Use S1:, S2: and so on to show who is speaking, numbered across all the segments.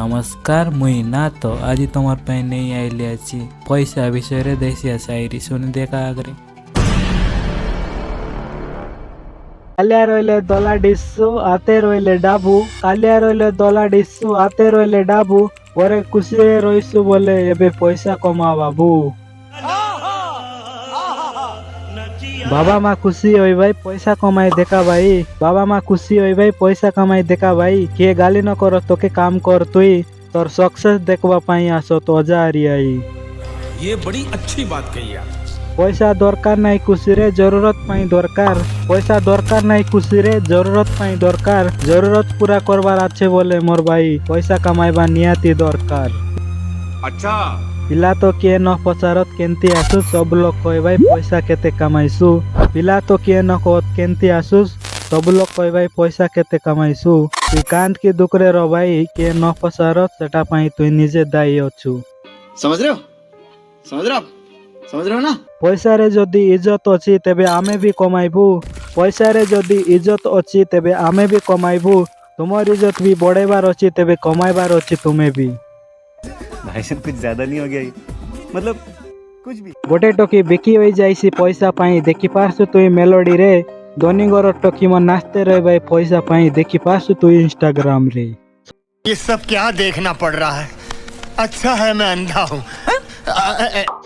S1: नमस्कार मुई ना तो आज तुमार पे नहीं आइले अच्छी पैसा विषय रे देसी शायरी सुन देखा आगरे
S2: कालिया रोइले दला डिस्सु आते रोइले डाबू कालिया रोइले दला डिस्सु आते रोइले डाबू ओरे खुशी रोइसु बोले एबे पैसा कमा बाबू बाबा माँ खुशी होई भाई पैसा कमाई देखा भाई बाबा माँ खुशी होई भाई पैसा कमाई देखा भाई किए गाली न कर तो के काम कर तुई तोर सक्सेस देखवा पाई आसो तो अजारी आई
S3: ये बड़ी अच्छी बात कही यार।
S2: पैसा दरकार नहीं खुशी रे जरूरत पाई दरकार पैसा दरकार नहीं खुशी रे जरूरत पाई दरकार जरूरत पूरा करवार अच्छे बोले मोर भाई पैसा कमाइबा नियाती दरकार।
S3: अच्छा
S2: पिला तो किए न पचारत केंती आसु सब लोग कहे भाई पैसा केते कमाइसु पिला तो किए न कहत केंती आसु सब लोग कहे भाई पैसा केते कमाइसु तु कांत की दुकरे रो भाई किए न पचारत सेटा पाई तु निजे दायी अछु।
S4: समझ रहे हो समझ रहे हो ना।
S2: पैसा रे जदी इज्जत अछि तेबे आमे भी कमाइबू पैसा रे जदी इज्जत अछि तेबे आमे भी कमाइबू तुमर इज्जत भी बढ़ेबार अछि तेबे कमाइबार अछि तुमे भी।
S4: भाई साहब कुछ ज्यादा नहीं हो गया ये? मतलब कुछ भी
S2: गोटे टोकी बिकी होई जाइसी पैसा पाई देखि पारसु तुई मेलोडी रे दोनीगर टोकी म नाचते रहे भाई पैसा पाई देखि पारसु तुई इंस्टाग्राम रे।
S5: ये सब क्या देखना पड़ रहा है। अच्छा है मैं अंधा हूँ।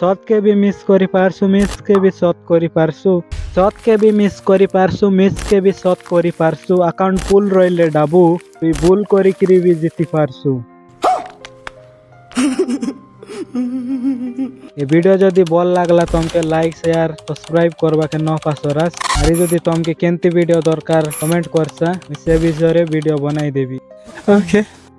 S2: सत के भी मिस करी पारसु मिस के भी सत करी पारसु सत के भी मिस करी पारसु मिस के भी सत करी पारसु अकाउंट फुल रहिले डाबू तुई भूल करी किरी भी जीती पारसु। ये वीडियो जदि भल लागला तुमके लाइक शेयर सब्सक्राइब करवा के न पासरास आरी जदि तुमके केंती वीडियो दरकार कमेंट करसा से विषय वीडियो बनाई देवी।
S1: ओके